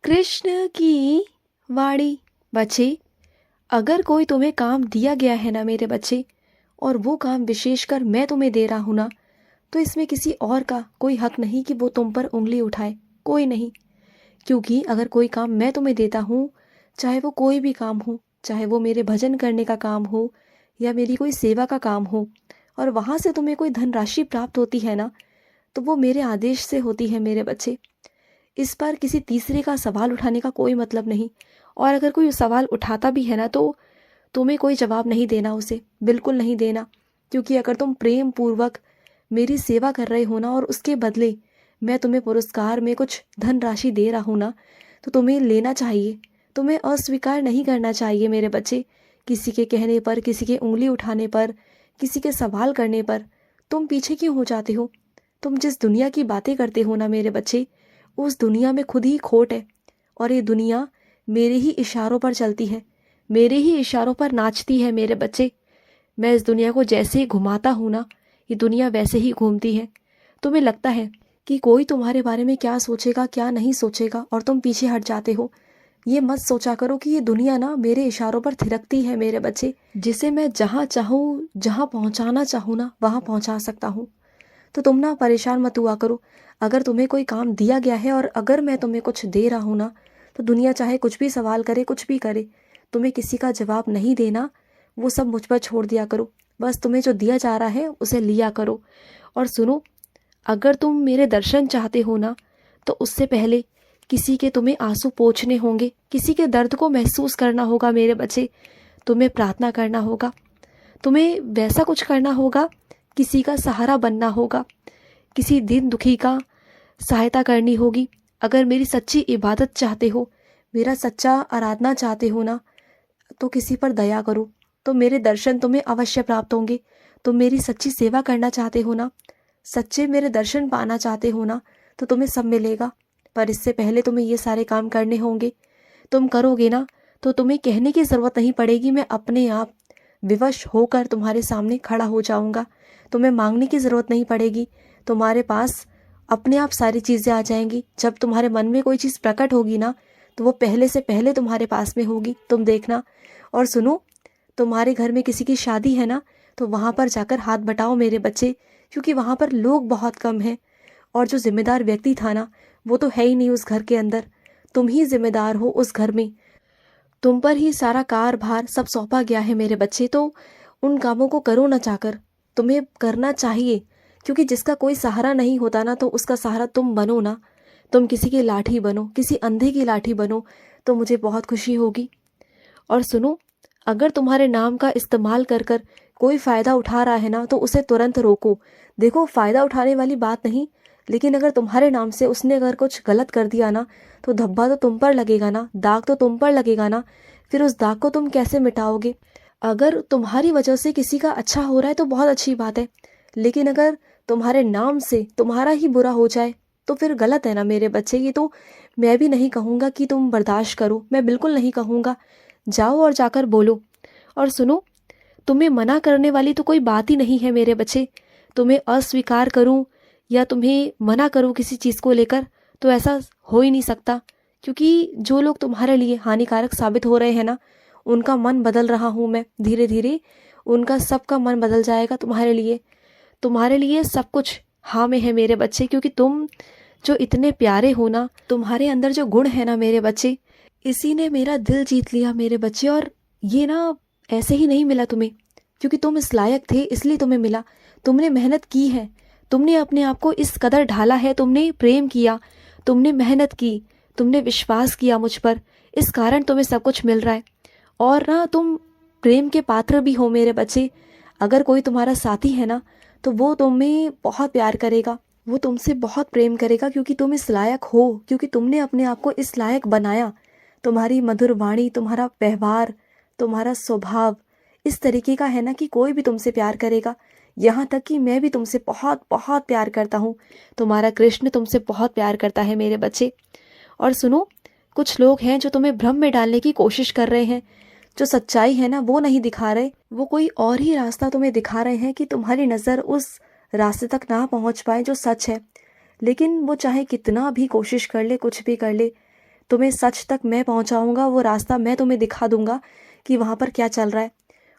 कृष्ण की वाणी। बच्चे, अगर कोई तुम्हें काम दिया गया है ना मेरे बच्चे, और वो काम विशेषकर मैं तुम्हें दे रहा हूँ ना, तो इसमें किसी और का कोई हक नहीं कि वो तुम पर उंगली उठाए। कोई नहीं। क्योंकि अगर कोई काम मैं तुम्हें देता हूँ, चाहे वो कोई भी काम हो, चाहे वो मेरे भजन करने का काम हो या मेरी कोई सेवा का काम हो, और वहाँ से तुम्हें कोई धनराशि प्राप्त होती है ना, तो वो मेरे आदेश से होती है मेरे बच्चे। इस पर किसी तीसरे का सवाल उठाने का कोई मतलब नहीं। और अगर कोई सवाल उठाता भी है ना, तो तुम्हें कोई जवाब नहीं देना उसे, बिल्कुल नहीं देना। क्योंकि अगर तुम प्रेम पूर्वक मेरी सेवा कर रहे हो ना, और उसके बदले मैं तुम्हें पुरस्कार में कुछ धनराशि दे रहा हूँ ना, तो तुम्हें लेना चाहिए। तुम्हें अस्वीकार नहीं करना चाहिए मेरे बच्चे। किसी के कहने पर, किसी के उंगली उठाने पर, किसी के सवाल करने पर तुम पीछे क्यों हो जाते हो? तुम जिस दुनिया की बातें करते हो ना मेरे बच्चे, उस दुनिया में खुद ही खोट है। और ये दुनिया मेरे ही इशारों पर चलती है, मेरे ही इशारों पर नाचती है मेरे बच्चे। मैं इस दुनिया को जैसे ही घुमाता हूँ ना, ये दुनिया वैसे ही घूमती है। तुम्हें लगता है कि कोई तुम्हारे बारे में क्या सोचेगा क्या नहीं सोचेगा, और तुम पीछे हट जाते हो। ये मत सोचा करो कि ये दुनिया ना मेरे इशारों पर थिरकती है मेरे बच्चे, जिसे मैं जहाँ चाहूँ, जहाँ पहुँचाना चाहूँ ना, वहाँ पहुँचा सकता हूँ। तो तुम ना परेशान मत हुआ करो। अगर तुम्हें कोई काम दिया गया है और अगर मैं तुम्हें कुछ दे रहा हूँ ना, तो दुनिया चाहे कुछ भी सवाल करे, कुछ भी करे, तुम्हें किसी का जवाब नहीं देना। वो सब मुझ पर छोड़ दिया करो। बस तुम्हें जो दिया जा रहा है उसे लिया करो। और सुनो, अगर तुम मेरे दर्शन चाहते हो ना, तो उससे पहले किसी के तुम्हें आंसू पोंछने होंगे, किसी के दर्द को महसूस करना होगा मेरे बच्चे। तुम्हें प्रार्थना करना होगा, तुम्हें वैसा कुछ करना होगा, किसी का सहारा बनना होगा, किसी दीन दुखी का सहायता करनी होगी। अगर मेरी सच्ची इबादत चाहते हो, मेरा सच्चा आराधना चाहते हो ना, तो किसी पर दया करो, तो मेरे दर्शन तुम्हें अवश्य प्राप्त होंगे। तुम मेरी सच्ची सेवा करना चाहते हो ना, सच्चे मेरे दर्शन पाना चाहते हो ना, तो तुम्हें सब मिलेगा। पर इससे पहले तुम्हें ये सारे काम करने होंगे। तुम करोगे ना, तो तुम्हें कहने की ज़रूरत नहीं पड़ेगी। मैं अपने आप विवश होकर तुम्हारे सामने खड़ा हो जाऊंगा। तुम्हें मांगने की ज़रूरत नहीं पड़ेगी। तुम्हारे पास अपने आप सारी चीज़ें आ जाएंगी। जब तुम्हारे मन में कोई चीज़ प्रकट होगी ना, तो वो पहले से पहले तुम्हारे पास में होगी, तुम देखना। और सुनो, तुम्हारे घर में किसी की शादी है ना, तो वहाँ पर जाकर हाथ बटाओ मेरे बच्चे, क्योंकि वहाँ पर लोग बहुत कम हैं। और जो जिम्मेदार व्यक्ति था ना, वो तो है ही नहीं उस घर के अंदर। तुम ही जिम्मेदार हो उस घर में, तुम पर ही सारा कारभार सब सौंपा गया है मेरे बच्चे। तो उन कामों को करो ना चाहकर, तुम्हें करना चाहिए। क्योंकि जिसका कोई सहारा नहीं होता ना, तो उसका सहारा तुम बनो ना। तुम किसी की लाठी बनो, किसी अंधे की लाठी बनो, तो मुझे बहुत खुशी होगी। और सुनो, अगर तुम्हारे नाम का इस्तेमाल कर कर कोई फ़ायदा उठा रहा है ना, तो उसे तुरंत रोको। देखो, फ़ायदा उठाने वाली बात नहीं, लेकिन अगर तुम्हारे नाम से उसने अगर कुछ गलत कर दिया ना, तो धब्बा तो तुम पर लगेगा ना, दाग तो तुम पर लगेगा ना। फिर उस दाग को तुम कैसे मिटाओगे? अगर तुम्हारी वजह से किसी का अच्छा हो रहा है तो बहुत अच्छी बात है, लेकिन अगर तुम्हारे नाम से तुम्हारा ही बुरा हो जाए, तो फिर गलत है ना मेरे बच्चे। ये तो मैं भी नहीं कहूँगा कि तुम बर्दाश्त करो, मैं बिल्कुल नहीं कहूँगा। जाओ और जाकर बोलो। और सुनो, तुम्हें मना करने वाली तो कोई बात ही नहीं है मेरे बच्चे। तुम्हें अस्वीकार करूं या तुम्हें मना करूं किसी चीज़ को लेकर, तो ऐसा हो ही नहीं सकता। क्योंकि जो लोग तुम्हारे लिए हानिकारक साबित हो रहे हैं ना, उनका मन बदल रहा हूँ मैं धीरे धीरे। उनका सबका मन बदल जाएगा तुम्हारे लिए। तुम्हारे लिए सब कुछ हाँ में है मेरे बच्चे। क्योंकि तुम जो इतने प्यारे हो ना, तुम्हारे अंदर जो गुण है ना मेरे बच्चे, इसी ने मेरा दिल जीत लिया मेरे बच्चे। और ये ना ऐसे ही नहीं मिला तुम्हें, क्योंकि तुम इस लायक थे इसलिए तुम्हें मिला। तुमने मेहनत की है, तुमने अपने आप को इस कदर ढाला है, तुमने प्रेम किया, तुमने मेहनत की, तुमने विश्वास किया मुझ पर, इस कारण तुम्हें सब कुछ मिल रहा है। और ना तुम प्रेम के पात्र भी हो मेरे बच्चे। अगर कोई तुम्हारा साथी है ना, तो वो तुम्हें बहुत प्यार करेगा, वो तुमसे बहुत प्रेम करेगा, क्योंकि तुम इस लायक हो, क्योंकि तुमने अपने आप को इस लायक बनाया। तुम्हारी मधुर वाणी, तुम्हारा व्यवहार, तुम्हारा स्वभाव इस तरीके का है ना कि कोई भी तुमसे प्यार करेगा। यहाँ तक कि मैं भी तुमसे बहुत बहुत प्यार करता हूँ। तुम्हारा कृष्ण तुमसे बहुत प्यार करता है मेरे बच्चे। और सुनो, कुछ लोग हैं जो तुम्हें भ्रम में डालने की कोशिश कर रहे हैं। जो सच्चाई है ना, वो नहीं दिखा रहे, वो कोई और ही रास्ता तुम्हें दिखा रहे हैं कि तुम्हारी नज़र उस रास्ते तक ना पहुँच पाए जो सच है। लेकिन वो चाहे कितना भी कोशिश कर ले, कुछ भी कर ले, तुम्हें सच तक मैं पहुंचाऊंगा, वो रास्ता मैं तुम्हें दिखा दूंगा कि वहाँ पर क्या चल रहा है,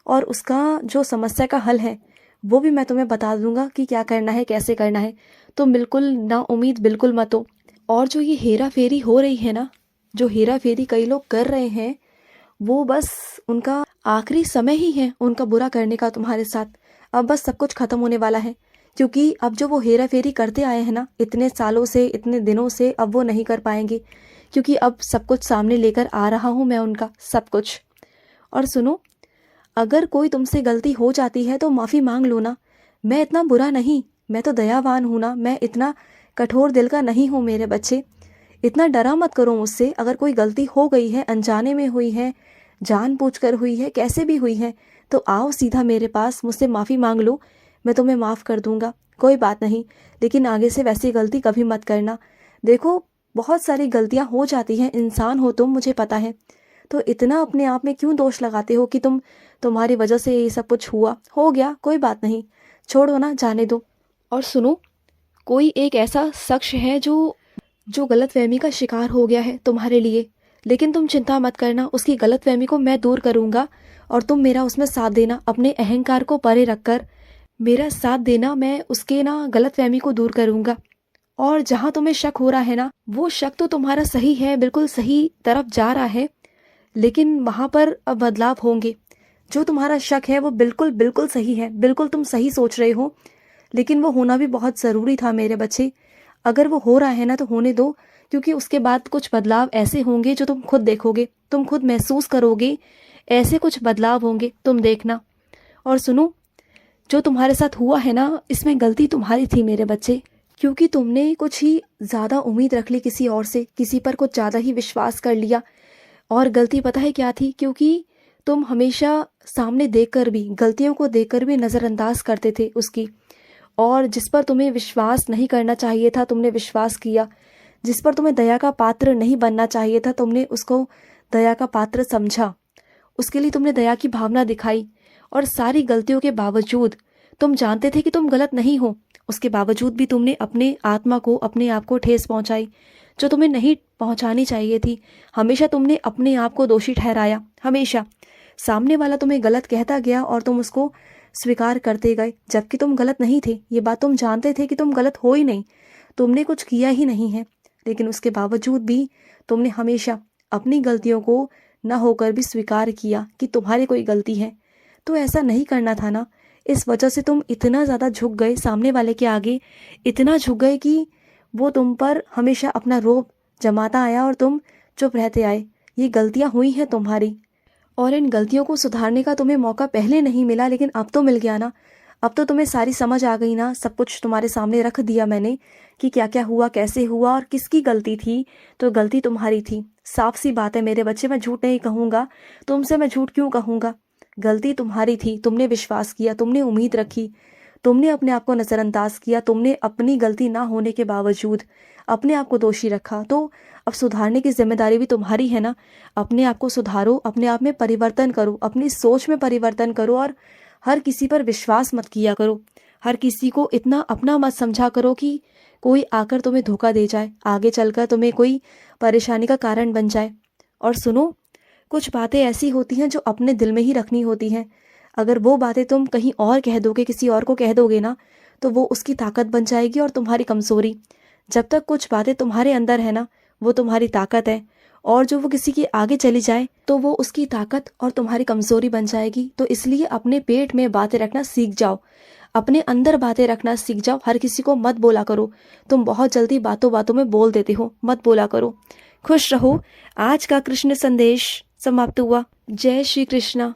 और उसका जो समस्या का हल है वो भी मैं तुम्हें बता दूंगा कि क्या करना है, कैसे करना है। तुम बिल्कुल ना उम्मीद बिल्कुल मत हो। और जो ये हेरा फेरी हो रही है ना, जो हेरा फेरी कई लोग कर रहे हैं, वो बस उनका आखिरी समय ही है उनका बुरा करने का तुम्हारे साथ। अब बस सब कुछ खत्म होने वाला है, क्योंकि अब जो वो हेरा फेरी करते आए हैं ना इतने सालों से, इतने दिनों से, अब वो नहीं कर पाएंगे, क्योंकि अब सब कुछ सामने लेकर आ रहा हूँ मैं उनका सब कुछ। और सुनो, अगर कोई तुमसे गलती हो जाती है तो माफ़ी मांग लो ना। मैं इतना बुरा नहीं, मैं तो दयावान हूँ ना, मैं इतना कठोर दिल का नहीं हूँ मेरे बच्चे। इतना डरा मत करो मुझसे। अगर कोई गलती हो गई है, अनजाने में हुई है, जानबूझकर हुई है, कैसे भी हुई है, तो आओ सीधा मेरे पास, मुझसे माफ़ी मांग लो, मैं तुम्हें माफ़ कर दूंगा, कोई बात नहीं। लेकिन आगे से वैसी गलती कभी मत करना। देखो, बहुत सारी गलतियां हो जाती हैं, इंसान हो तुम, मुझे पता है। तो इतना अपने आप में क्यों दोष लगाते हो कि तुम्हारी वजह से ये सब कुछ हुआ, हो गया, कोई बात नहीं, छोड़ो ना, जाने दो। और सुनो, कोई एक ऐसा शख्स है जो जो गलतफहमी का शिकार हो गया है तुम्हारे लिए, लेकिन तुम चिंता मत करना, उसकी गलतफहमी को मैं दूर करूंगा, और तुम मेरा उसमें साथ देना, अपने अहंकार को परे रखकर मेरा साथ देना, मैं उसके ना गलतफहमी को दूर करूंगा। और जहां तुम्हें शक हो रहा है ना, वो शक तो तुम्हारा सही है, बिल्कुल सही तरफ जा रहा है, लेकिन वहां पर अब बदलाव होंगे। जो तुम्हारा शक है वो बिल्कुल बिल्कुल सही है, बिल्कुल तुम सही सोच रहे हो, लेकिन वो होना भी बहुत ज़रूरी था मेरे बच्चे। अगर वो हो रहा है ना तो होने दो, क्योंकि उसके बाद कुछ बदलाव ऐसे होंगे जो तुम खुद देखोगे, तुम खुद महसूस करोगे, ऐसे कुछ बदलाव होंगे, तुम देखना। और सुनो, जो तुम्हारे साथ हुआ है ना, इसमें गलती तुम्हारी थी मेरे बच्चे, क्योंकि तुमने कुछ ही ज़्यादा उम्मीद रख ली किसी और से, किसी पर कुछ ज़्यादा ही विश्वास कर लिया। और गलती पता है क्या थी? क्योंकि तुम हमेशा सामने देखकर भी, गलतियों को देखकर भी नज़रअंदाज करते थे उसकी। और जिस पर तुम्हें विश्वास नहीं करना चाहिए था तुमने विश्वास किया, जिस पर तुम्हें दया का पात्र नहीं बनना चाहिए था तुमने उसको दया का पात्र समझा, उसके लिए तुमने दया की भावना दिखाई। और सारी गलतियों के बावजूद, तुम जानते थे कि तुम गलत नहीं हो, उसके बावजूद भी तुमने अपने आत्मा को, अपने आप को ठेस पहुंचाई जो तुम्हें नहीं पहुंचानी चाहिए थी। हमेशा तुमने अपने आप को दोषी ठहराया, हमेशा। सामने वाला तुम्हें गलत कहता गया और तुम उसको स्वीकार करते गए, जबकि तुम गलत नहीं थे। ये बात तुम जानते थे कि तुम गलत हो ही नहीं, तुमने कुछ किया ही नहीं है, लेकिन उसके बावजूद भी तुमने हमेशा अपनी गलतियों को न होकर भी स्वीकार किया कि तुम्हारी कोई गलती है। तो ऐसा नहीं करना था ना। इस वजह से तुम इतना ज़्यादा झुक गए सामने वाले के आगे, इतना झुक गए कि वो तुम पर हमेशा अपना रोब जमाता आया और तुम चुप रहते आए। ये गलतियां हुई हैं तुम्हारी, और इन गलतियों को सुधारने का तुम्हें मौका पहले नहीं मिला, लेकिन अब तो मिल गया ना। अब तो तुम्हें सारी समझ आ गई ना, सब कुछ तुम्हारे सामने रख दिया मैंने कि क्या क्या हुआ, कैसे हुआ और किसकी गलती थी। तो गलती तुम्हारी थी, साफ सी बात है मेरे बच्चे, मैं झूठ नहीं कहूँगा, तुमसे मैं झूठ क्यों कहूँगा। गलती तुम्हारी थी, तुमने विश्वास किया, तुमने उम्मीद रखी, तुमने अपने आप को नज़रअंदाज किया, तुमने अपनी गलती ना होने के बावजूद अपने आप को दोषी रखा। तो अब सुधारने की जिम्मेदारी भी तुम्हारी है ना। अपने आप को सुधारो, अपने आप में परिवर्तन करो, अपनी सोच में परिवर्तन करो, और हर किसी पर विश्वास मत किया करो। हर किसी को इतना अपना मत समझा करो कि कोई आकर तुम्हें धोखा दे जाए, आगे चलकर तुम्हें कोई परेशानी का कारण बन जाए। और सुनो, कुछ बातें ऐसी होती हैं जो अपने दिल में ही रखनी होती हैं। अगर वो बातें तुम कहीं और कह दोगे, किसी और को कह दोगे ना, तो वो उसकी ताकत बन जाएगी और तुम्हारी कमज़ोरी। जब तक कुछ बातें तुम्हारे अंदर है ना, वो तुम्हारी ताकत है, और जो वो किसी के आगे चली जाए तो वो उसकी ताकत और तुम्हारी कमज़ोरी बन जाएगी। तो इसलिए अपने पेट में बातें रखना सीख जाओ, अपने अंदर बातें रखना सीख जाओ। हर किसी को मत बोला करो, तुम बहुत जल्दी बातों बातों में बोल देते हो, मत बोला करो। खुश रहो। आज का कृष्ण संदेश समाप्त हुआ। जय श्री कृष्णा।